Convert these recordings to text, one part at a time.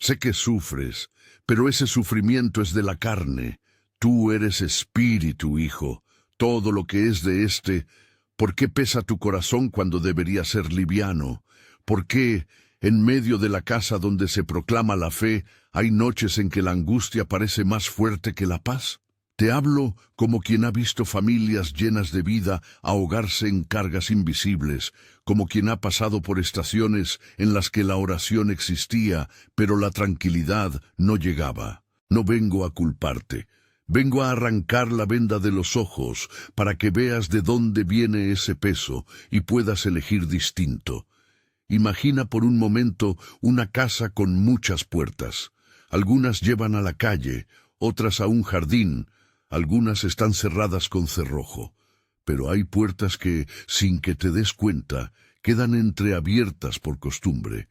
Sé que sufres, pero ese sufrimiento es de la carne. Tú eres espíritu, hijo. Todo lo que es de éste. ¿Por qué pesa tu corazón cuando debería ser liviano? ¿Por qué, en medio de la casa donde se proclama la fe, hay noches en que la angustia parece más fuerte que la paz? Te hablo como quien ha visto familias llenas de vida ahogarse en cargas invisibles, como quien ha pasado por estaciones en las que la oración existía, pero la tranquilidad no llegaba. No vengo a culparte. Vengo a arrancar la venda de los ojos para que veas de dónde viene ese peso y puedas elegir distinto. Imagina por un momento una casa con muchas puertas. Algunas llevan a la calle, otras a un jardín, algunas están cerradas con cerrojo. Pero hay puertas que, sin que te des cuenta, quedan entreabiertas por costumbre.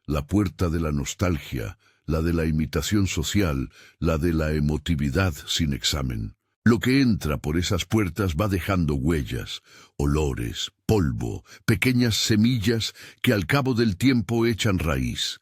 La puerta de la nostalgia, la de la imitación social, la de la emotividad sin examen. Lo que entra por esas puertas va dejando huellas, olores, polvo, pequeñas semillas que al cabo del tiempo echan raíz.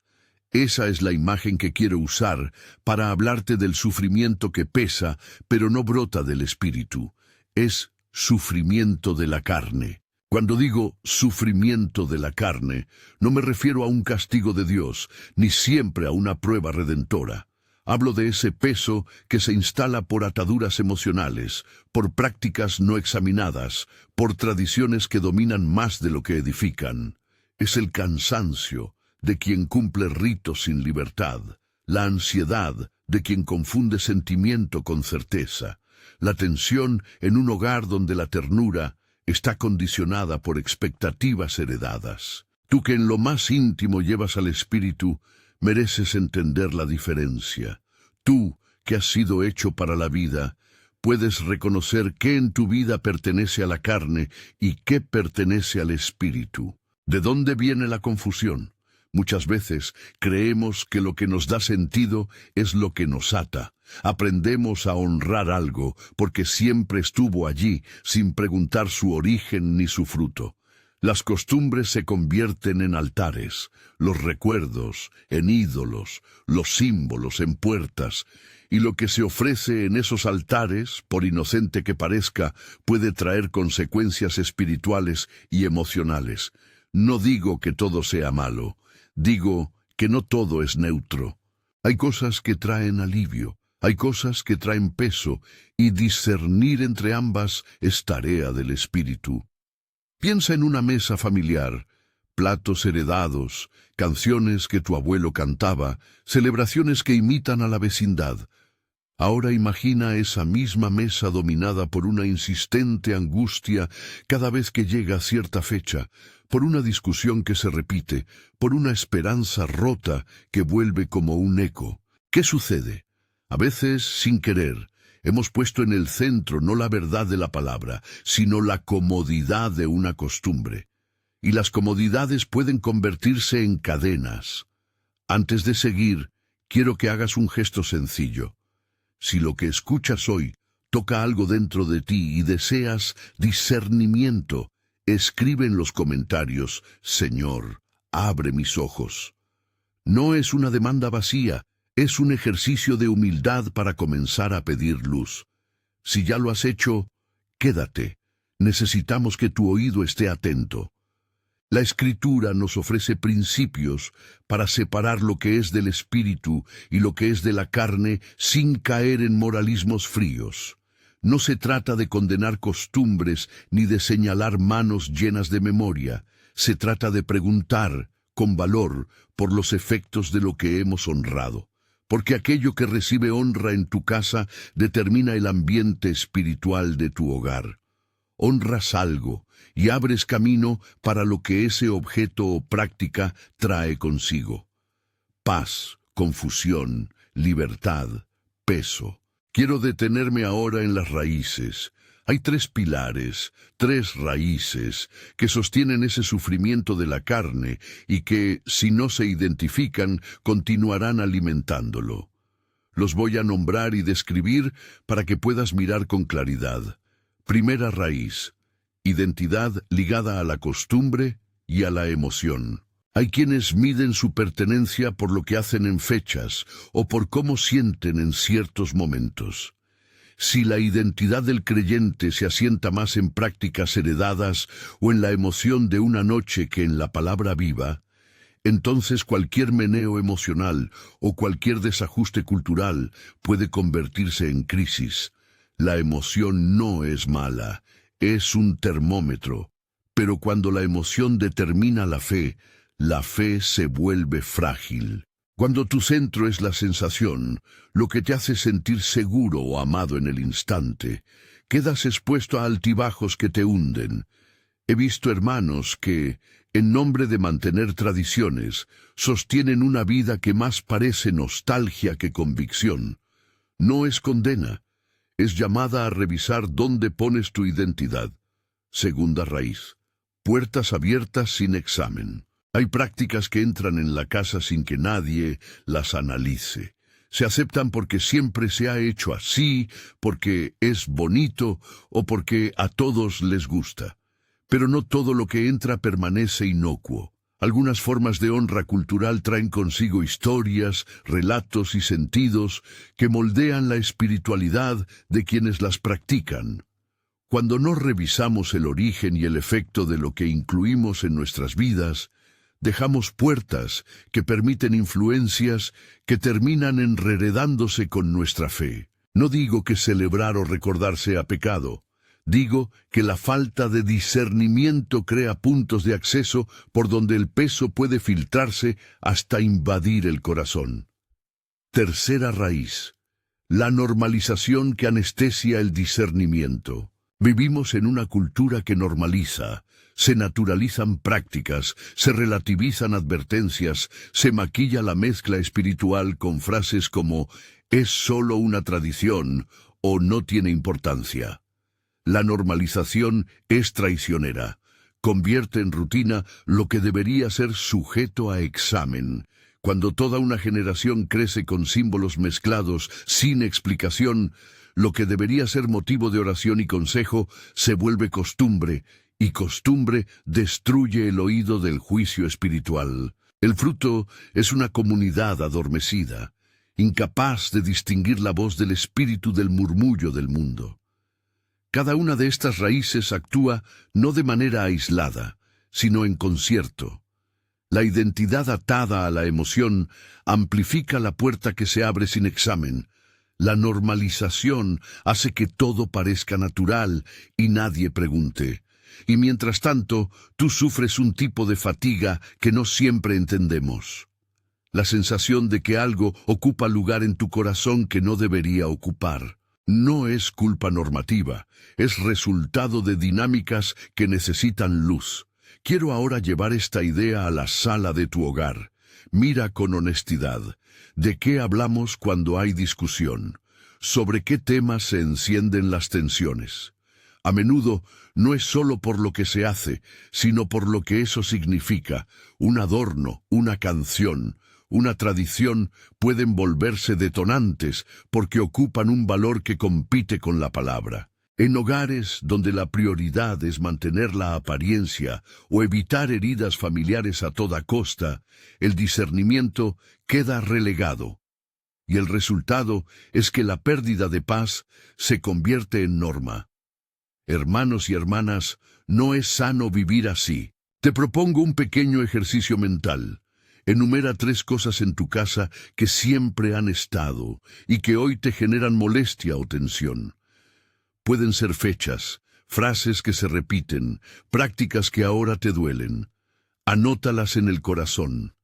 Esa es la imagen que quiero usar para hablarte del sufrimiento que pesa, pero no brota del espíritu. Es sufrimiento de la carne. Cuando digo sufrimiento de la carne, no me refiero a un castigo de Dios, ni siempre a una prueba redentora. Hablo de ese peso que se instala por ataduras emocionales, por prácticas no examinadas, por tradiciones que dominan más de lo que edifican. Es el cansancio de quien cumple ritos sin libertad, la ansiedad de quien confunde sentimiento con certeza, la tensión en un hogar donde la ternura está condicionada por expectativas heredadas. Tú que en lo más íntimo llevas al espíritu, mereces entender la diferencia. Tú, que has sido hecho para la vida, puedes reconocer qué en tu vida pertenece a la carne y qué pertenece al espíritu. ¿De dónde viene la confusión? Muchas veces creemos que lo que nos da sentido es lo que nos ata. Aprendemos a honrar algo porque siempre estuvo allí, sin preguntar su origen ni su fruto. Las costumbres se convierten en altares, los recuerdos en ídolos, los símbolos en puertas, y lo que se ofrece en esos altares, por inocente que parezca, puede traer consecuencias espirituales y emocionales. No digo que todo sea malo, digo que no todo es neutro. Hay cosas que traen alivio, hay cosas que traen peso, y discernir entre ambas es tarea del espíritu. Piensa en una mesa familiar, platos heredados, canciones que tu abuelo cantaba, celebraciones que imitan a la vecindad. Ahora imagina esa misma mesa dominada por una insistente angustia cada vez que llega cierta fecha, por una discusión que se repite, por una esperanza rota que vuelve como un eco. ¿Qué sucede? A veces, sin querer, hemos puesto en el centro no la verdad de la palabra, sino la comodidad de una costumbre. Y las comodidades pueden convertirse en cadenas. Antes de seguir, quiero que hagas un gesto sencillo. Si lo que escuchas hoy toca algo dentro de ti y deseas discernimiento, escribe en los comentarios: Señor, abre mis ojos. No es una demanda vacía, es un ejercicio de humildad para comenzar a pedir luz. Si ya lo has hecho, quédate. Necesitamos que tu oído esté atento. La Escritura nos ofrece principios para separar lo que es del espíritu y lo que es de la carne sin caer en moralismos fríos. No se trata de condenar costumbres ni de señalar manos llenas de memoria. Se trata de preguntar, con valor, por los efectos de lo que hemos honrado. Porque aquello que recibe honra en tu casa determina el ambiente espiritual de tu hogar. Honras algo y abres camino para lo que ese objeto o práctica trae consigo. Paz, confusión, libertad, peso. Quiero detenerme ahora en las raíces. Hay 3 pilares, 3 raíces, que sostienen ese sufrimiento de la carne y que, si no se identifican, continuarán alimentándolo. Los voy a nombrar y describir para que puedas mirar con claridad. Primera raíz: identidad ligada a la costumbre y a la emoción. Hay quienes miden su pertenencia por lo que hacen en fechas o por cómo sienten en ciertos momentos. Si la identidad del creyente se asienta más en prácticas heredadas o en la emoción de una noche que en la palabra viva, entonces cualquier meneo emocional o cualquier desajuste cultural puede convertirse en crisis. La emoción no es mala, es un termómetro, pero cuando la emoción determina la fe se vuelve frágil. Cuando tu centro es la sensación, lo que te hace sentir seguro o amado en el instante, quedas expuesto a altibajos que te hunden. He visto hermanos que, en nombre de mantener tradiciones, sostienen una vida que más parece nostalgia que convicción. No es condena, es llamada a revisar dónde pones tu identidad. Segunda raíz. Puertas abiertas sin examen. Hay prácticas que entran en la casa sin que nadie las analice. Se aceptan porque siempre se ha hecho así, porque es bonito o porque a todos les gusta. Pero no todo lo que entra permanece inocuo. Algunas formas de honra cultural traen consigo historias, relatos y sentidos que moldean la espiritualidad de quienes las practican. Cuando no revisamos el origen y el efecto de lo que incluimos en nuestras vidas, dejamos puertas que permiten influencias que terminan enredándose con nuestra fe. No digo que celebrar o recordar sea pecado. Digo que la falta de discernimiento crea puntos de acceso por donde el peso puede filtrarse hasta invadir el corazón. Tercera raíz. La normalización que anestesia el discernimiento. Vivimos en una cultura que normaliza. Se naturalizan prácticas, se relativizan advertencias, se maquilla la mezcla espiritual con frases como «es solo una tradición» o «no tiene importancia». La normalización es traicionera. Convierte en rutina lo que debería ser sujeto a examen. Cuando toda una generación crece con símbolos mezclados, sin explicación, lo que debería ser motivo de oración y consejo se vuelve costumbre, y costumbre destruye el oído del juicio espiritual. El fruto es una comunidad adormecida, incapaz de distinguir la voz del espíritu del murmullo del mundo. Cada una de estas raíces actúa no de manera aislada, sino en concierto. La identidad atada a la emoción amplifica la puerta que se abre sin examen. La normalización hace que todo parezca natural y nadie pregunte. Y mientras tanto, tú sufres un tipo de fatiga que no siempre entendemos. La sensación de que algo ocupa lugar en tu corazón que no debería ocupar. No es culpa normativa, es resultado de dinámicas que necesitan luz. Quiero ahora llevar esta idea a la sala de tu hogar. Mira con honestidad. ¿De qué hablamos cuando hay discusión? ¿Sobre qué temas se encienden las tensiones? A menudo no es solo por lo que se hace, sino por lo que eso significa. Un adorno, una canción, una tradición pueden volverse detonantes porque ocupan un valor que compite con la palabra. En hogares donde la prioridad es mantener la apariencia o evitar heridas familiares a toda costa, el discernimiento queda relegado. Y el resultado es que la pérdida de paz se convierte en norma. Hermanos y hermanas, no es sano vivir así. Te propongo un pequeño ejercicio mental. Enumera 3 cosas en tu casa que siempre han estado y que hoy te generan molestia o tensión. Pueden ser fechas, frases que se repiten, prácticas que ahora te duelen. Anótalas en el corazón.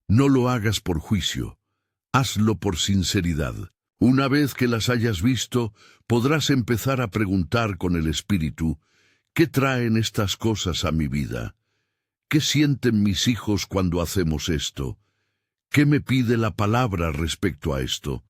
No lo hagas por juicio. Hazlo por sinceridad. Una vez que las hayas visto, podrás empezar a preguntar con el Espíritu, ¿qué traen estas cosas a mi vida? ¿Qué sienten mis hijos cuando hacemos esto? ¿Qué me pide la palabra respecto a esto?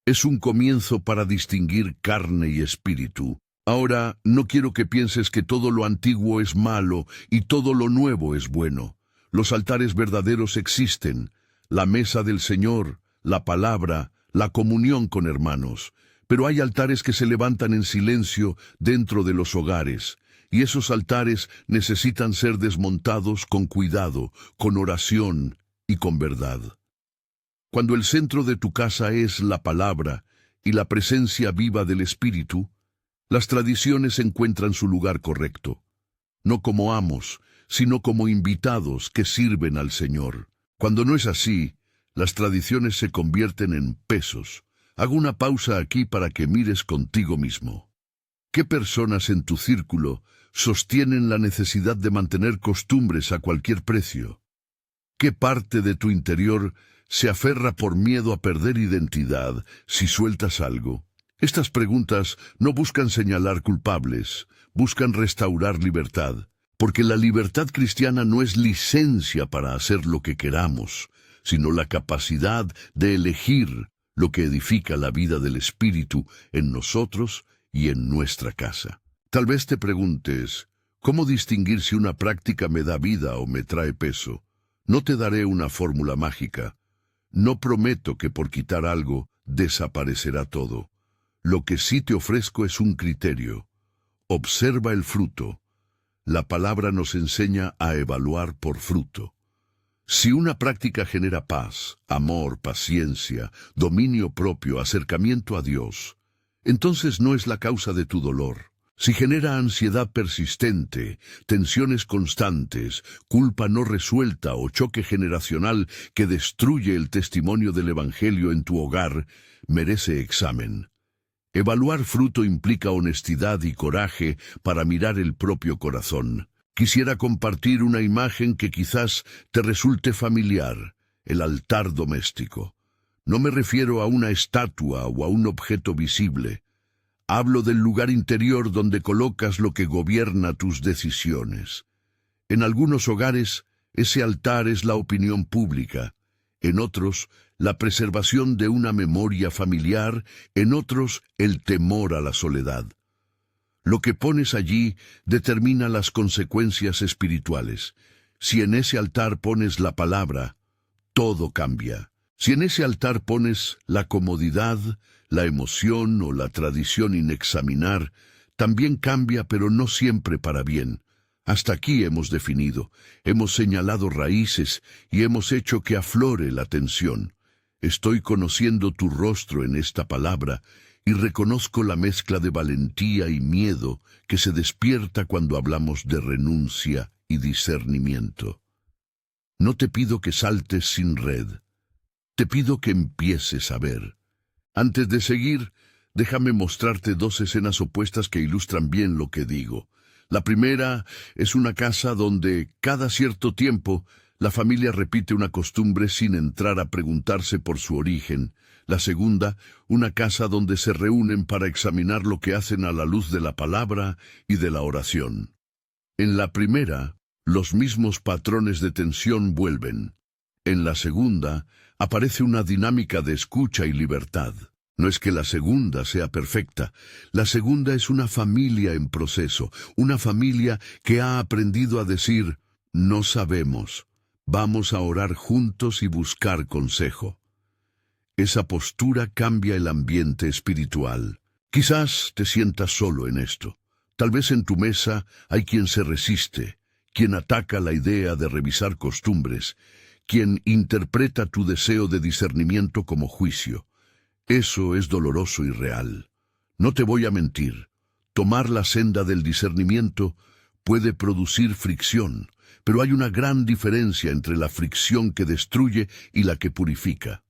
Es un comienzo para distinguir carne y espíritu. Ahora, no quiero que pienses que todo lo antiguo es malo y todo lo nuevo es bueno. Los altares verdaderos existen, la mesa del Señor, la palabra, la comunión con hermanos. Pero hay altares que se levantan en silencio dentro de los hogares, y esos altares necesitan ser desmontados con cuidado, con oración y con verdad. Cuando el centro de tu casa es la palabra y la presencia viva del Espíritu, las tradiciones encuentran su lugar correcto, no como amos, sino como invitados que sirven al Señor. Cuando no es así, las tradiciones se convierten en pesos. Hago una pausa aquí para que mires contigo mismo. ¿Qué personas en tu círculo sostienen la necesidad de mantener costumbres a cualquier precio? ¿Qué parte de tu interior se aferra por miedo a perder identidad si sueltas algo? Estas preguntas no buscan señalar culpables, buscan restaurar libertad, porque la libertad cristiana no es licencia para hacer lo que queramos, sino la capacidad de elegir lo que edifica la vida del Espíritu en nosotros y en nuestra casa. Tal vez te preguntes, ¿cómo distinguir si una práctica me da vida o me trae peso? No te daré una fórmula mágica. No prometo que por quitar algo desaparecerá todo. Lo que sí te ofrezco es un criterio. Observa el fruto. La palabra nos enseña a evaluar por fruto. Si una práctica genera paz, amor, paciencia, dominio propio, acercamiento a Dios, entonces no es la causa de tu dolor. Si genera ansiedad persistente, tensiones constantes, culpa no resuelta o choque generacional que destruye el testimonio del Evangelio en tu hogar, merece examen. Evaluar fruto implica honestidad y coraje para mirar el propio corazón. Quisiera compartir una imagen que quizás te resulte familiar, el altar doméstico. No me refiero a una estatua o a un objeto visible. Hablo del lugar interior donde colocas lo que gobierna tus decisiones. En algunos hogares, ese altar es la opinión pública. En otros, la preservación de una memoria familiar. En otros, el temor a la soledad. Lo que pones allí determina las consecuencias espirituales. Si en ese altar pones la palabra, todo cambia. Si en ese altar pones la comodidad, la emoción o la tradición inexaminar, también cambia, pero no siempre para bien. Hasta aquí hemos definido, hemos señalado raíces y hemos hecho que aflore la tensión. Estoy conociendo tu rostro en esta palabra y reconozco la mezcla de valentía y miedo que se despierta cuando hablamos de renuncia y discernimiento. No te pido que saltes sin red. Te pido que empieces a ver. Antes de seguir, déjame mostrarte dos escenas opuestas que ilustran bien lo que digo. La primera es una casa donde, cada cierto tiempo, la familia repite una costumbre sin entrar a preguntarse por su origen. La segunda, una casa donde se reúnen para examinar lo que hacen a la luz de la palabra y de la oración. En la primera, los mismos patrones de tensión vuelven. En la segunda, aparece una dinámica de escucha y libertad. No es que la segunda sea perfecta. La segunda es una familia en proceso, una familia que ha aprendido a decir, no sabemos, vamos a orar juntos y buscar consejo. Esa postura cambia el ambiente espiritual. Quizás te sientas solo en esto. Tal vez en tu mesa hay quien se resiste, quien ataca la idea de revisar costumbres, quien interpreta tu deseo de discernimiento como juicio. Eso es doloroso y real. No te voy a mentir. Tomar la senda del discernimiento puede producir fricción, pero hay una gran diferencia entre la fricción que destruye y la que purifica.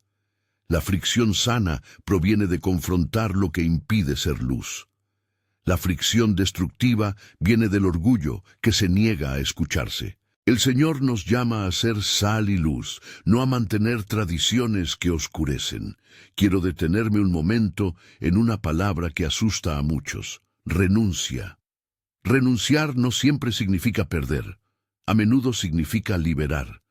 La fricción sana proviene de confrontar lo que impide ser luz. La fricción destructiva viene del orgullo que se niega a escucharse. El Señor nos llama a ser sal y luz, no a mantener tradiciones que oscurecen. Quiero detenerme un momento en una palabra que asusta a muchos: renuncia. Renunciar no siempre significa perder, a menudo significa liberar.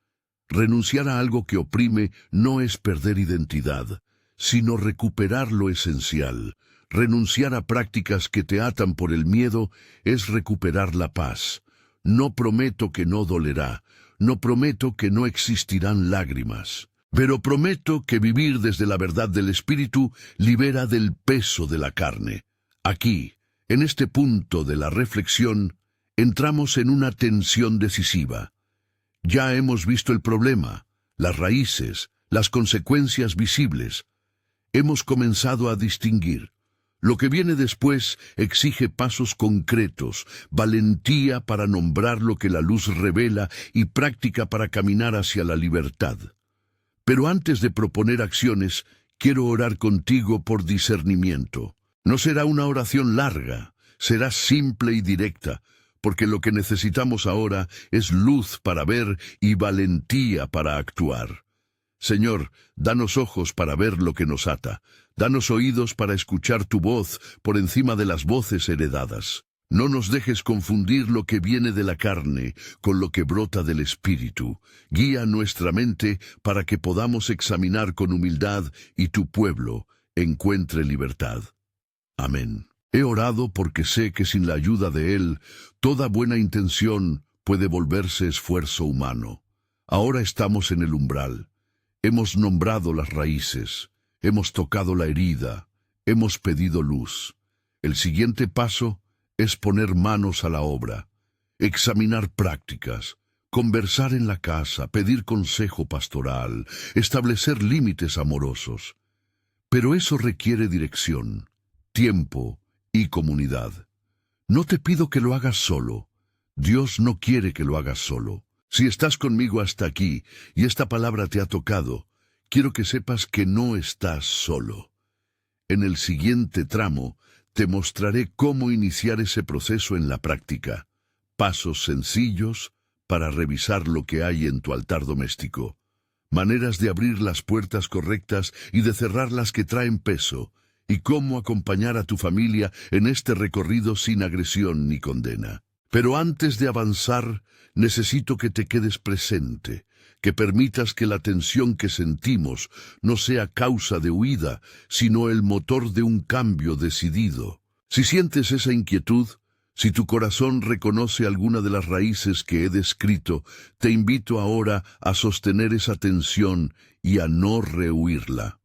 Renunciar a algo que oprime no es perder identidad, sino recuperar lo esencial. Renunciar a prácticas que te atan por el miedo es recuperar la paz. No prometo que no dolerá, no prometo que no existirán lágrimas, pero prometo que vivir desde la verdad del Espíritu libera del peso de la carne. Aquí, en este punto de la reflexión, entramos en una tensión decisiva. Ya hemos visto el problema, las raíces, las consecuencias visibles. Hemos comenzado a distinguir. Lo que viene después exige pasos concretos, valentía para nombrar lo que la luz revela y práctica para caminar hacia la libertad. Pero antes de proponer acciones, quiero orar contigo por discernimiento. No será una oración larga, será simple y directa, porque lo que necesitamos ahora es luz para ver y valentía para actuar. Señor, danos ojos para ver lo que nos ata, danos oídos para escuchar tu voz por encima de las voces heredadas. No nos dejes confundir lo que viene de la carne con lo que brota del Espíritu. Guía nuestra mente para que podamos examinar con humildad y tu pueblo encuentre libertad. Amén. He orado porque sé que sin la ayuda de Él, toda buena intención puede volverse esfuerzo humano. Ahora estamos en el umbral. Hemos nombrado las raíces, hemos tocado la herida, hemos pedido luz. El siguiente paso es poner manos a la obra, examinar prácticas, conversar en la casa, pedir consejo pastoral, establecer límites amorosos. Pero eso requiere dirección, tiempo y comunidad. No te pido que lo hagas solo. Dios no quiere que lo hagas solo. Si estás conmigo hasta aquí y esta palabra te ha tocado, quiero que sepas que no estás solo. En el siguiente tramo te mostraré cómo iniciar ese proceso en la práctica. Pasos sencillos para revisar lo que hay en tu altar doméstico. Maneras de abrir las puertas correctas y de cerrar las que traen peso. Y cómo acompañar a tu familia en este recorrido sin agresión ni condena. Pero antes de avanzar, necesito que te quedes presente, que permitas que la tensión que sentimos no sea causa de huida, sino el motor de un cambio decidido. Si sientes esa inquietud, si tu corazón reconoce alguna de las raíces que he descrito, te invito ahora a sostener esa tensión y a no rehuirla.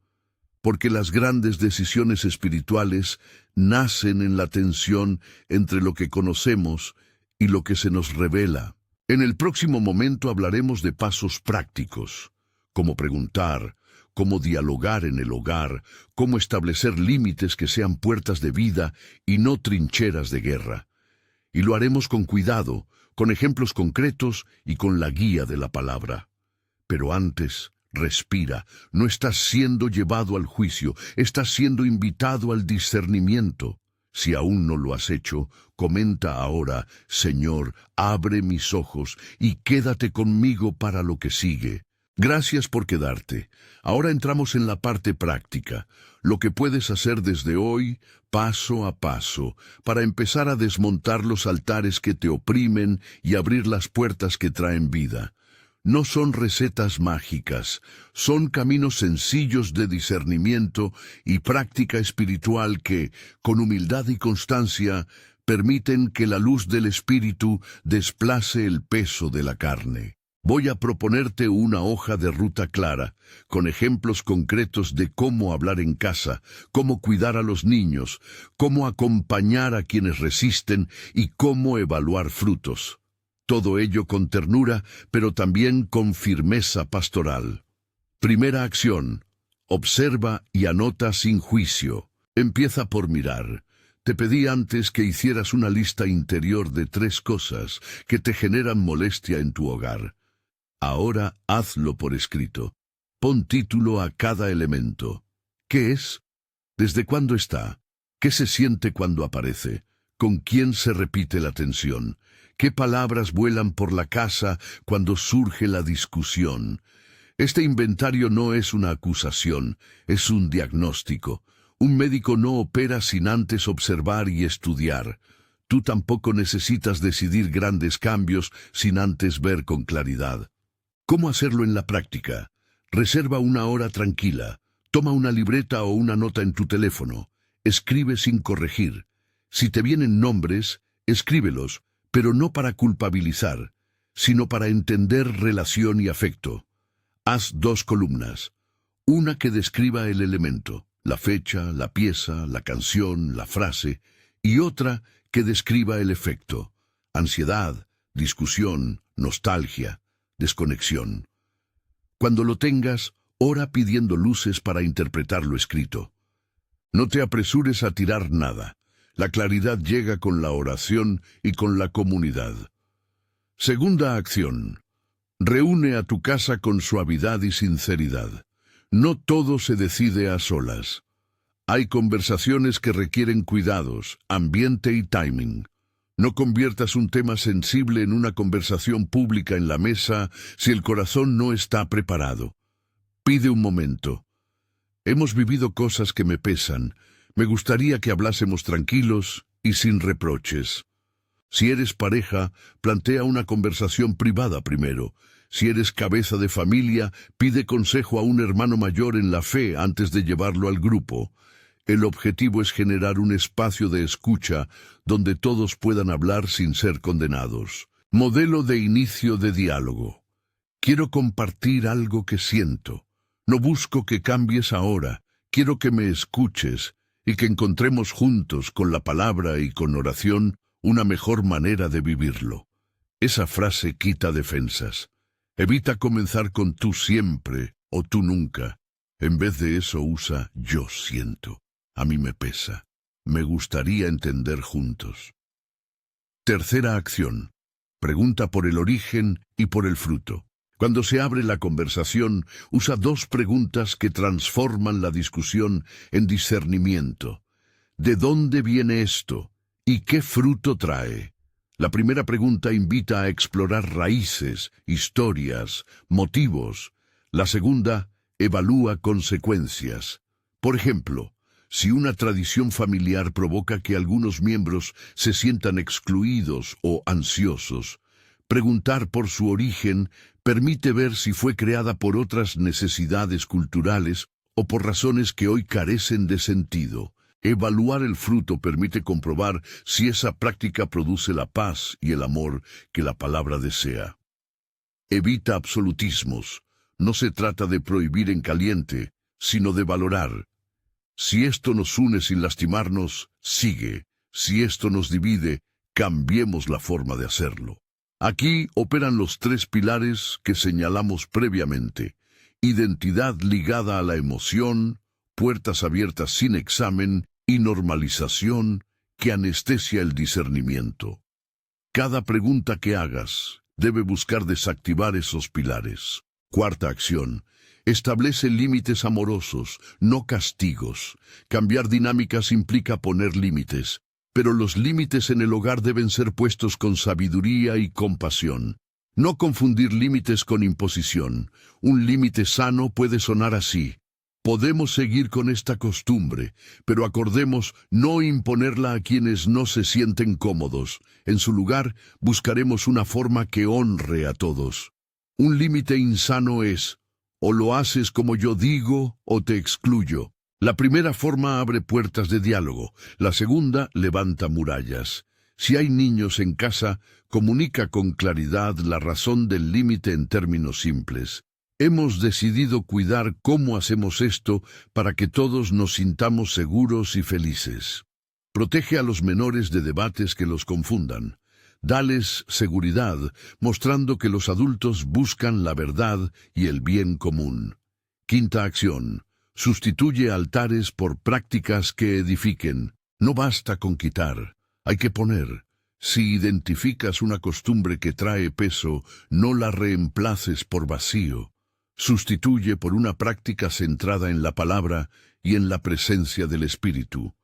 Porque las grandes decisiones espirituales nacen en la tensión entre lo que conocemos y lo que se nos revela. En el próximo momento hablaremos de pasos prácticos, como preguntar, cómo dialogar en el hogar, cómo establecer límites que sean puertas de vida y no trincheras de guerra. Y lo haremos con cuidado, con ejemplos concretos y con la guía de la palabra. Pero antes, respira, no estás siendo llevado al juicio, estás siendo invitado al discernimiento. Si aún no lo has hecho, comenta ahora, Señor, abre mis ojos y quédate conmigo para lo que sigue. Gracias por quedarte. Ahora entramos en la parte práctica, lo que puedes hacer desde hoy, paso a paso, para empezar a desmontar los altares que te oprimen y abrir las puertas que traen vida. No son recetas mágicas, son caminos sencillos de discernimiento y práctica espiritual que, con humildad y constancia, permiten que la luz del Espíritu desplace el peso de la carne. Voy a proponerte una hoja de ruta clara, con ejemplos concretos de cómo hablar en casa, cómo cuidar a los niños, cómo acompañar a quienes resisten y cómo evaluar frutos. Todo ello con ternura, pero también con firmeza pastoral. Primera acción. Observa y anota sin juicio. Empieza por mirar. Te pedí antes que hicieras una lista interior de 3 cosas que te generan molestia en tu hogar. Ahora hazlo por escrito. Pon título a cada elemento. ¿Qué es? ¿Desde cuándo está? ¿Qué se siente cuando aparece? ¿Con quién se repite la tensión? ¿Qué palabras vuelan por la casa cuando surge la discusión? Este inventario no es una acusación, es un diagnóstico. Un médico no opera sin antes observar y estudiar. Tú tampoco necesitas decidir grandes cambios sin antes ver con claridad. ¿Cómo hacerlo en la práctica? Reserva una hora tranquila. Toma una libreta o una nota en tu teléfono. Escribe sin corregir. Si te vienen nombres, escríbelos, pero no para culpabilizar, sino para entender relación y afecto. Haz 2 columnas. Una que describa el elemento, la fecha, la pieza, la canción, la frase, y otra que describa el efecto. ansiedad, discusión, nostalgia, desconexión. Cuando lo tengas, ora pidiendo luces para interpretar lo escrito. No te apresures a tirar nada. La claridad llega con la oración y con la comunidad. Segunda acción. Reúne a tu casa con suavidad y sinceridad. No todo se decide a solas. Hay conversaciones que requieren cuidados, ambiente y timing. No conviertas un tema sensible en una conversación pública en la mesa si el corazón no está preparado. Pide un momento. Hemos vivido cosas que me pesan. Me gustaría que hablásemos tranquilos y sin reproches. Si eres pareja, plantea una conversación privada primero. Si eres cabeza de familia, pide consejo a un hermano mayor en la fe antes de llevarlo al grupo. El objetivo es generar un espacio de escucha donde todos puedan hablar sin ser condenados. Modelo de inicio de diálogo. Quiero compartir algo que siento. No busco que cambies ahora. Quiero que me escuches y que encontremos juntos, con la palabra y con oración, una mejor manera de vivirlo. Esa frase quita defensas. Evita comenzar con tú siempre o tú nunca. En vez de eso usa yo siento. A mí me pesa. Me gustaría entender juntos. Tercera acción. Pregunta por el origen y por el fruto. Cuando se abre la conversación, usa dos preguntas que transforman la discusión en discernimiento. ¿De dónde viene esto? ¿Y qué fruto trae? La primera pregunta invita a explorar raíces, historias, motivos. La segunda evalúa consecuencias. Por ejemplo, si una tradición familiar provoca que algunos miembros se sientan excluidos o ansiosos, preguntar por su origen permite ver si fue creada por otras necesidades culturales o por razones que hoy carecen de sentido. Evaluar el fruto permite comprobar si esa práctica produce la paz y el amor que la palabra desea. Evita absolutismos. No se trata de prohibir en caliente, sino de valorar. Si esto nos une sin lastimarnos, sigue. Si esto nos divide, cambiemos la forma de hacerlo. Aquí operan los tres pilares que señalamos previamente: identidad ligada a la emoción, puertas abiertas sin examen y normalización que anestesia el discernimiento. Cada pregunta que hagas debe buscar desactivar esos pilares. Cuarta acción. Establece límites amorosos, no castigos. Cambiar dinámicas implica poner límites, pero los límites en el hogar deben ser puestos con sabiduría y compasión. No confundir límites con imposición. Un límite sano puede sonar así: podemos seguir con esta costumbre, pero acordemos no imponerla a quienes no se sienten cómodos. En su lugar, buscaremos una forma que honre a todos. Un límite insano es: o lo haces como yo digo o te excluyo. La primera forma abre puertas de diálogo, la segunda levanta murallas. Si hay niños en casa, comunica con claridad la razón del límite en términos simples. Hemos decidido cuidar cómo hacemos esto para que todos nos sintamos seguros y felices. Protege a los menores de debates que los confundan. Dales seguridad, mostrando que los adultos buscan la verdad y el bien común. Quinta acción. Sustituye altares por prácticas que edifiquen. No basta con quitar, hay que poner. Si identificas una costumbre que trae peso, no la reemplaces por vacío. Sustituye por una práctica centrada en la palabra y en la presencia del Espíritu.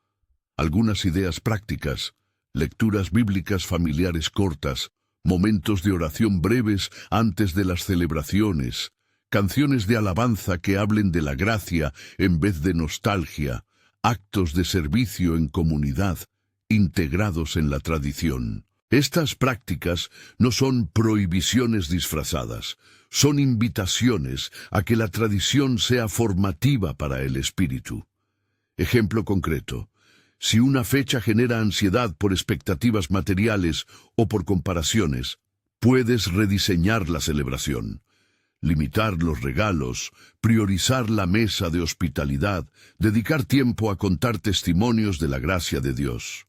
Algunas ideas prácticas: lecturas bíblicas familiares cortas, momentos de oración breves antes de las celebraciones, canciones de alabanza que hablen de la gracia en vez de nostalgia, actos de servicio en comunidad, integrados en la tradición. Estas prácticas no son prohibiciones disfrazadas, son invitaciones a que la tradición sea formativa para el espíritu. Ejemplo concreto: si una fecha genera ansiedad por expectativas materiales o por comparaciones, puedes rediseñar la celebración. Limitar los regalos, priorizar la mesa de hospitalidad, dedicar tiempo a contar testimonios de la gracia de Dios.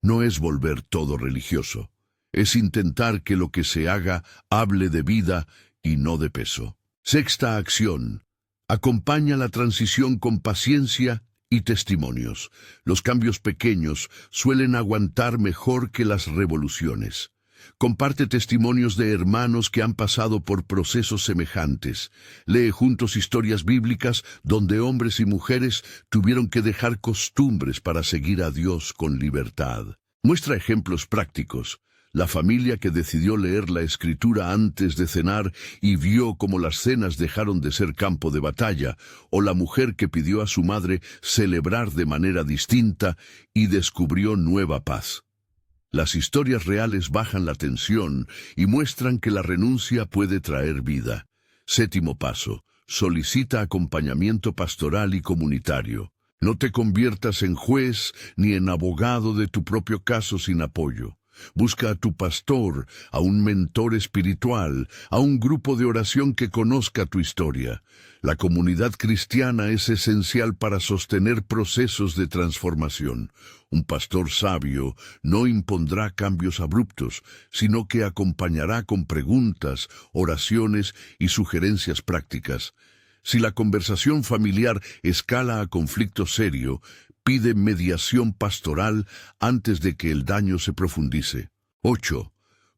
No es volver todo religioso, Es intentar que lo que se haga hable de vida y no de peso. Sexta acción. Acompaña la transición con paciencia y testimonios. Los cambios pequeños suelen aguantar mejor que las revoluciones. Comparte testimonios de hermanos que han pasado por procesos semejantes. Lee juntos historias bíblicas donde hombres y mujeres tuvieron que dejar costumbres para seguir a Dios con libertad. Muestra ejemplos prácticos. La familia que decidió leer la Escritura antes de cenar y vio cómo las cenas dejaron de ser campo de batalla, o la mujer que pidió a su madre celebrar de manera distinta y descubrió nueva paz. Las historias reales bajan la tensión y muestran que la renuncia puede traer vida. Séptimo paso. Solicita acompañamiento pastoral y comunitario. No te conviertas en juez ni en abogado de tu propio caso sin apoyo. Busca a tu pastor, a un mentor espiritual, a un grupo de oración que conozca tu historia. La comunidad cristiana es esencial para sostener procesos de transformación. Un pastor sabio no impondrá cambios abruptos, sino que acompañará con preguntas, oraciones y sugerencias prácticas. Si la conversación familiar escala a conflicto serio, pide mediación pastoral antes de que el daño se profundice. 8.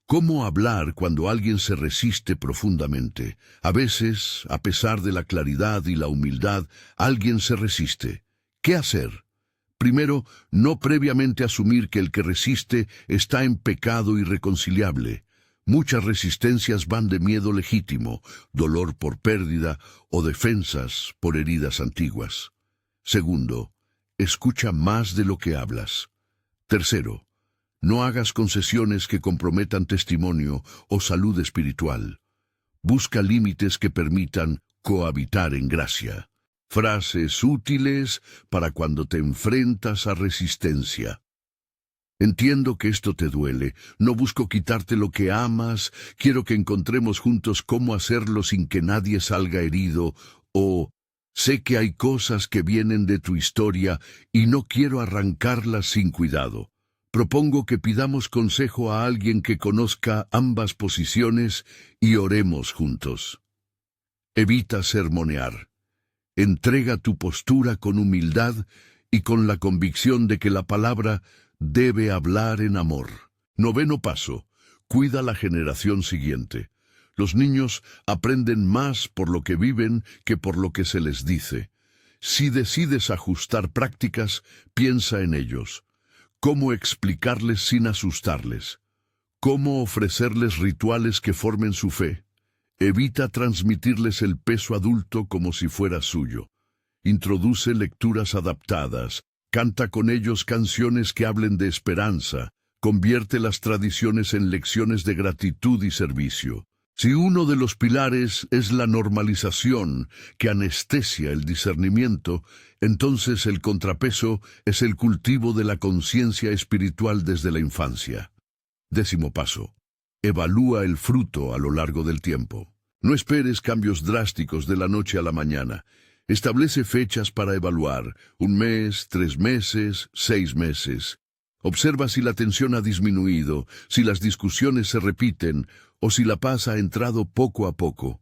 ¿Cómo hablar cuando alguien se resiste profundamente? A veces, a pesar de la claridad y la humildad, alguien se resiste. ¿Qué hacer? Primero, no previamente asumir que el que resiste está en pecado irreconciliable. Muchas resistencias van de miedo legítimo, dolor por pérdida o defensas por heridas antiguas. Segundo, escucha más de lo que hablas. Tercero, no hagas concesiones que comprometan testimonio o salud espiritual. Busca límites que permitan cohabitar en gracia. Frases útiles para cuando te enfrentas a resistencia. Entiendo que esto te duele, no busco quitarte lo que amas, quiero que encontremos juntos cómo hacerlo sin que nadie salga herido, o sé que hay cosas que vienen de tu historia y no quiero arrancarlas sin cuidado. Propongo que pidamos consejo a alguien que conozca ambas posiciones y oremos juntos. Evita sermonear. Entrega tu postura con humildad y con la convicción de que la palabra debe hablar en amor. Noveno paso. Cuida la generación siguiente. Los niños aprenden más por lo que viven que por lo que se les dice. Si decides ajustar prácticas, piensa en ellos. ¿Cómo explicarles sin asustarles? ¿Cómo ofrecerles rituales que formen su fe? Evita transmitirles el peso adulto como si fuera suyo. Introduce lecturas adaptadas. Canta con ellos canciones que hablen de esperanza. Convierte las tradiciones en lecciones de gratitud y servicio. Si uno de los pilares es la normalización que anestesia el discernimiento, entonces el contrapeso es el cultivo de la conciencia espiritual desde la infancia. Décimo paso. Evalúa el fruto a lo largo del tiempo. No esperes cambios drásticos de la noche a la mañana. Establece fechas para evaluar, 1 mes, 3 meses, 6 meses. Observa si la tensión ha disminuido, si las discusiones se repiten o si la paz ha entrado poco a poco.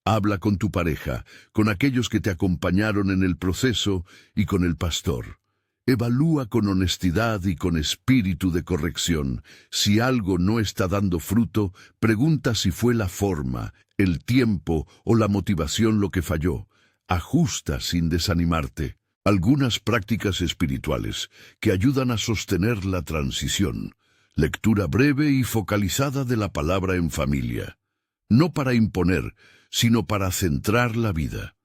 Habla con tu pareja, con aquellos que te acompañaron en el proceso y con el pastor. Evalúa con honestidad y con espíritu de corrección. Si algo no está dando fruto, pregunta si fue la forma, el tiempo o la motivación lo que falló. Ajusta sin desanimarte. Algunas prácticas espirituales que ayudan a sostener la transición. Lectura breve y focalizada de la palabra en familia. No para imponer, sino para centrar la vida.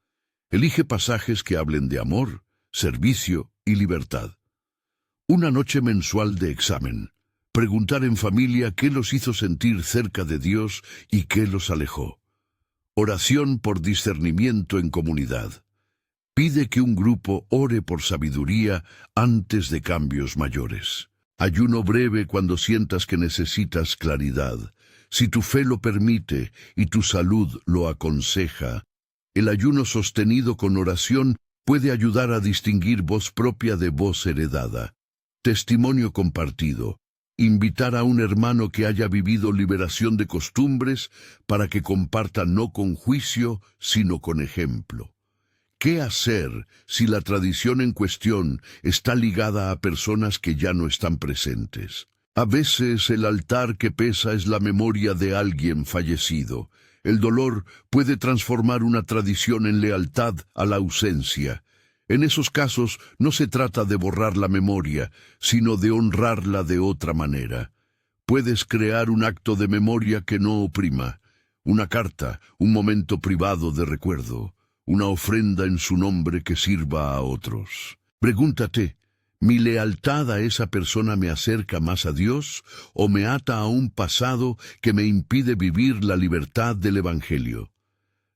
Elige pasajes que hablen de amor, servicio y libertad. Una noche mensual de examen. Preguntar en familia qué los hizo sentir cerca de Dios y qué los alejó. Oración por discernimiento en comunidad. Pide que un grupo ore por sabiduría antes de cambios mayores. Ayuno breve cuando sientas que necesitas claridad. Si tu fe lo permite y tu salud lo aconseja, el ayuno sostenido con oración puede ayudar a distinguir voz propia de voz heredada. Testimonio compartido. Invitar a un hermano que haya vivido liberación de costumbres para que comparta no con juicio, sino con ejemplo. ¿Qué hacer si la tradición en cuestión está ligada a personas que ya no están presentes? A veces el altar que pesa es la memoria de alguien fallecido. El dolor puede transformar una tradición en lealtad a la ausencia. En esos casos no se trata de borrar la memoria, sino de honrarla de otra manera. Puedes crear un acto de memoria que no oprima, una carta, un momento privado de recuerdo, una ofrenda en su nombre que sirva a otros. Pregúntate, ¿mi lealtad a esa persona me acerca más a Dios o me ata a un pasado que me impide vivir la libertad del Evangelio?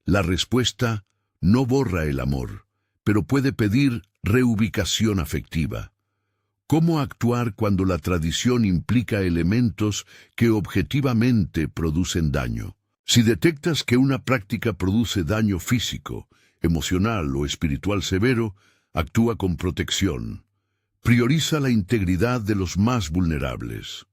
La respuesta no borra el amor, pero puede pedir reubicación afectiva. ¿Cómo actuar cuando la tradición implica elementos que objetivamente producen daño? Si detectas que una práctica produce daño físico, emocional o espiritual severo, actúa con protección. Prioriza la integridad de los más vulnerables.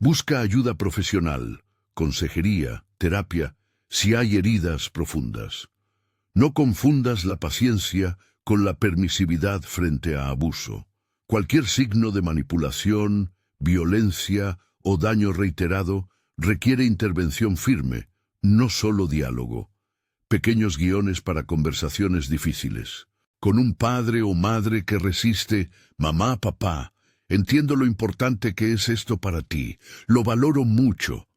Busca ayuda profesional, consejería, terapia, si hay heridas profundas. No confundas la paciencia con la permisividad frente a abuso. Cualquier signo de manipulación, violencia o daño reiterado requiere intervención firme, no solo diálogo. Pequeños guiones para conversaciones difíciles. Con un padre o madre que resiste, mamá, papá, entiendo lo importante que es esto para ti, lo valoro mucho.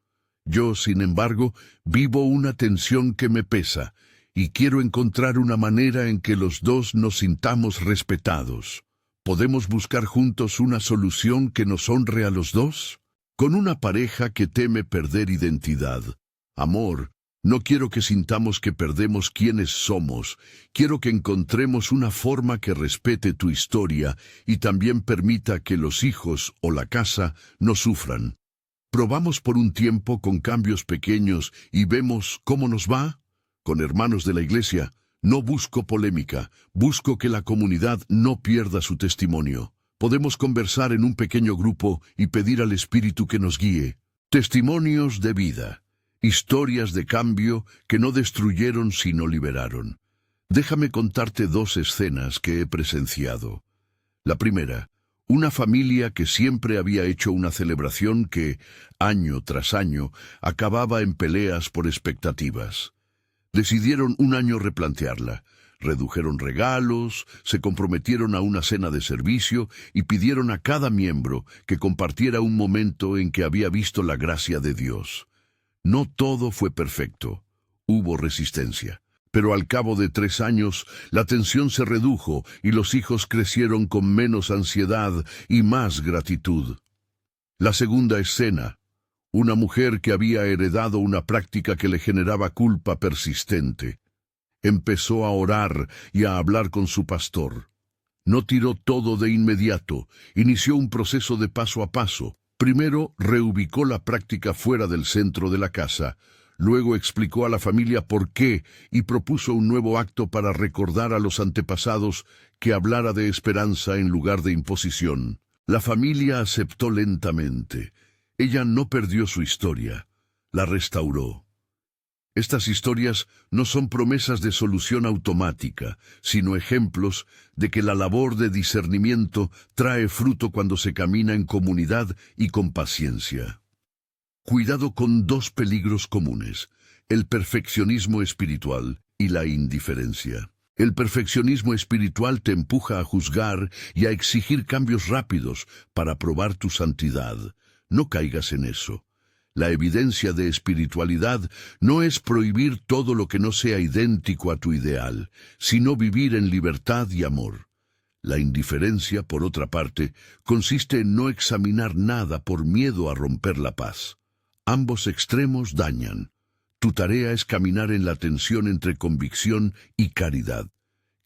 Yo, sin embargo, vivo una tensión que me pesa, y quiero encontrar una manera en que los dos nos sintamos respetados. ¿Podemos buscar juntos una solución que nos honre a los dos? Con una pareja que teme perder identidad. Amor, no quiero que sintamos que perdemos quiénes somos. Quiero que encontremos una forma que respete tu historia y también permita que los hijos o la casa no sufran. ¿Probamos por un tiempo con cambios pequeños y vemos cómo nos va? Con hermanos de la iglesia, no busco polémica, busco que la comunidad no pierda su testimonio. Podemos conversar en un pequeño grupo y pedir al Espíritu que nos guíe. Testimonios de vida, historias de cambio que no destruyeron sino liberaron. Déjame contarte 2 escenas que he presenciado. La primera, una familia que siempre había hecho una celebración que, año tras año, acababa en peleas por expectativas. Decidieron un año replantearla. Redujeron regalos, se comprometieron a una cena de servicio y pidieron a cada miembro que compartiera un momento en que había visto la gracia de Dios. No todo fue perfecto. Hubo resistencia. Pero al cabo de 3 años, la tensión se redujo y los hijos crecieron con menos ansiedad y más gratitud. La segunda escena. Una mujer que había heredado una práctica que le generaba culpa persistente. Empezó a orar y a hablar con su pastor. No tiró todo de inmediato, inició un proceso de paso a paso. Primero reubicó la práctica fuera del centro de la casa, luego explicó a la familia por qué y propuso un nuevo acto para recordar a los antepasados que hablara de esperanza en lugar de imposición. La familia aceptó lentamente. Ella no perdió su historia, la restauró. Estas historias no son promesas de solución automática, sino ejemplos de que la labor de discernimiento trae fruto cuando se camina en comunidad y con paciencia. Cuidado con 2 peligros comunes, el perfeccionismo espiritual y la indiferencia. El perfeccionismo espiritual te empuja a juzgar y a exigir cambios rápidos para probar tu santidad. No caigas en eso. La evidencia de espiritualidad no es prohibir todo lo que no sea idéntico a tu ideal, sino vivir en libertad y amor. La indiferencia, por otra parte, consiste en no examinar nada por miedo a romper la paz. Ambos extremos dañan. Tu tarea es caminar en la tensión entre convicción y caridad.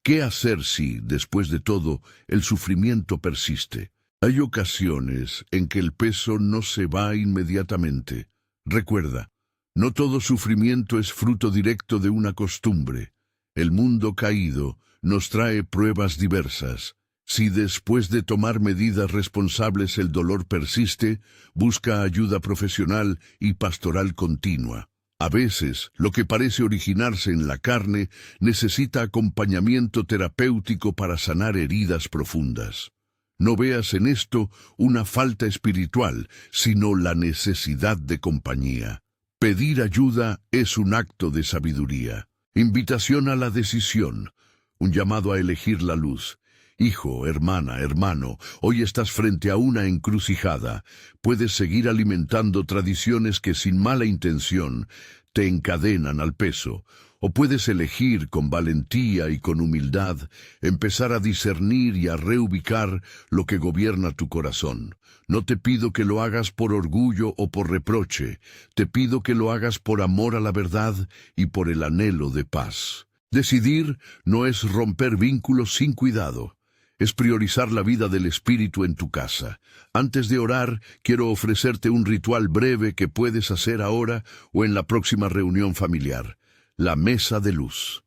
¿Qué hacer si, después de todo, el sufrimiento persiste? Hay ocasiones en que el peso no se va inmediatamente. Recuerda, no todo sufrimiento es fruto directo de una costumbre. El mundo caído nos trae pruebas diversas. Si después de tomar medidas responsables el dolor persiste, busca ayuda profesional y pastoral continua. A veces, lo que parece originarse en la carne necesita acompañamiento terapéutico para sanar heridas profundas. No veas en esto una falta espiritual, sino la necesidad de compañía. Pedir ayuda es un acto de sabiduría. Invitación a la decisión, un llamado a elegir la luz. Hijo, hermana, hermano, hoy estás frente a una encrucijada. Puedes seguir alimentando tradiciones que sin mala intención te encadenan al peso, o puedes elegir con valentía y con humildad empezar a discernir y a reubicar lo que gobierna tu corazón. No te pido que lo hagas por orgullo o por reproche, te pido que lo hagas por amor a la verdad y por el anhelo de paz. Decidir no es romper vínculos sin cuidado. Es priorizar la vida del Espíritu en tu casa. Antes de orar, quiero ofrecerte un ritual breve que puedes hacer ahora o en la próxima reunión familiar. La mesa de luz.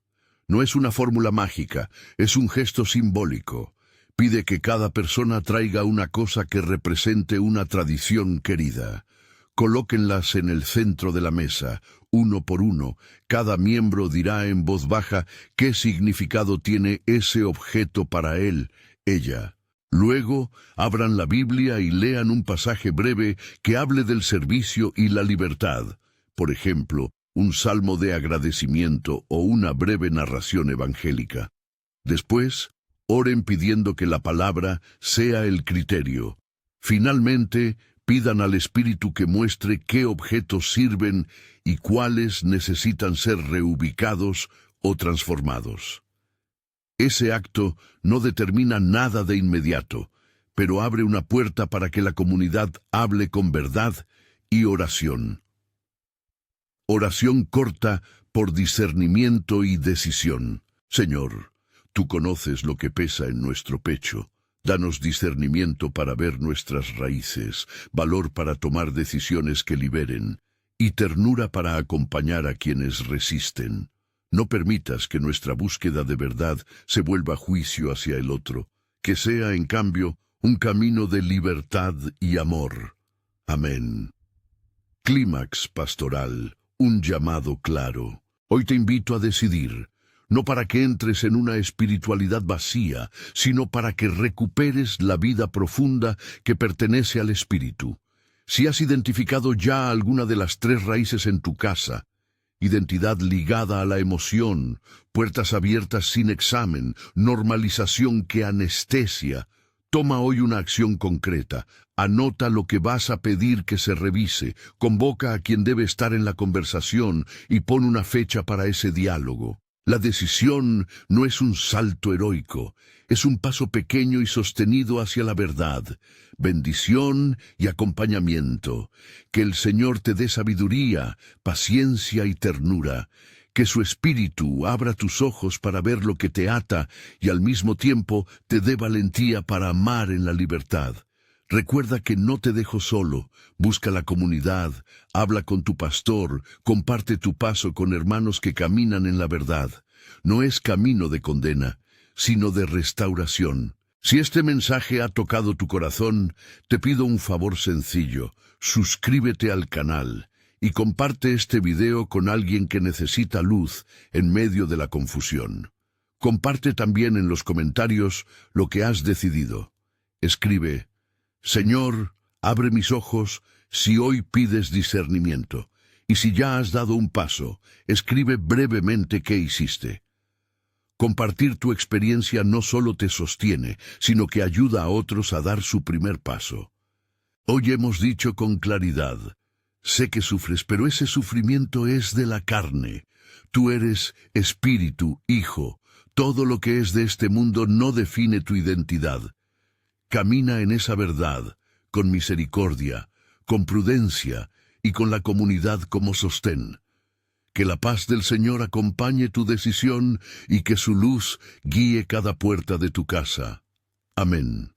No es una fórmula mágica, es un gesto simbólico. Pide que cada persona traiga una cosa que represente una tradición querida. Colóquenlas en el centro de la mesa, uno por uno. Cada miembro dirá en voz baja qué significado tiene ese objeto para él, ella. Luego, abran la Biblia y lean un pasaje breve que hable del servicio y la libertad. Por ejemplo, un salmo de agradecimiento o una breve narración evangélica. Después, oren pidiendo que la palabra sea el criterio. Finalmente, pidan al Espíritu que muestre qué objetos sirven y cuáles necesitan ser reubicados o transformados. Ese acto no determina nada de inmediato, pero abre una puerta para que la comunidad hable con verdad y oración. Oración corta por discernimiento y decisión. Señor, tú conoces lo que pesa en nuestro pecho. Danos discernimiento para ver nuestras raíces, valor para tomar decisiones que liberen, y ternura para acompañar a quienes resisten. No permitas que nuestra búsqueda de verdad se vuelva juicio hacia el otro, que sea, en cambio, un camino de libertad y amor. Amén. Clímax pastoral, un llamado claro. Hoy te invito a decidir, no para que entres en una espiritualidad vacía, sino para que recuperes la vida profunda que pertenece al Espíritu. Si has identificado ya alguna de las 3 raíces en tu casa, identidad ligada a la emoción, puertas abiertas sin examen, normalización que anestesia, toma hoy una acción concreta. Anota lo que vas a pedir que se revise, convoca a quien debe estar en la conversación y pon una fecha para ese diálogo. La decisión no es un salto heroico, es un paso pequeño y sostenido hacia la verdad, bendición y acompañamiento. Que el Señor te dé sabiduría, paciencia y ternura. Que su Espíritu abra tus ojos para ver lo que te ata y al mismo tiempo te dé valentía para amar en la libertad. Recuerda que no te dejo solo, busca la comunidad, habla con tu pastor, comparte tu paso con hermanos que caminan en la verdad. No es camino de condena, sino de restauración. Si este mensaje ha tocado tu corazón, te pido un favor sencillo, suscríbete al canal y comparte este video con alguien que necesita luz en medio de la confusión. Comparte también en los comentarios lo que has decidido. Escribe: Señor, abre mis ojos si hoy pides discernimiento, y si ya has dado un paso, escribe brevemente qué hiciste. Compartir tu experiencia no solo te sostiene, sino que ayuda a otros a dar su primer paso. Hoy hemos dicho con claridad: sé que sufres, pero ese sufrimiento es de la carne. Tú eres espíritu, hijo. Todo lo que es de este mundo no define tu identidad. Camina en esa verdad, con misericordia, con prudencia y con la comunidad como sostén. Que la paz del Señor acompañe tu decisión y que su luz guíe cada puerta de tu casa. Amén.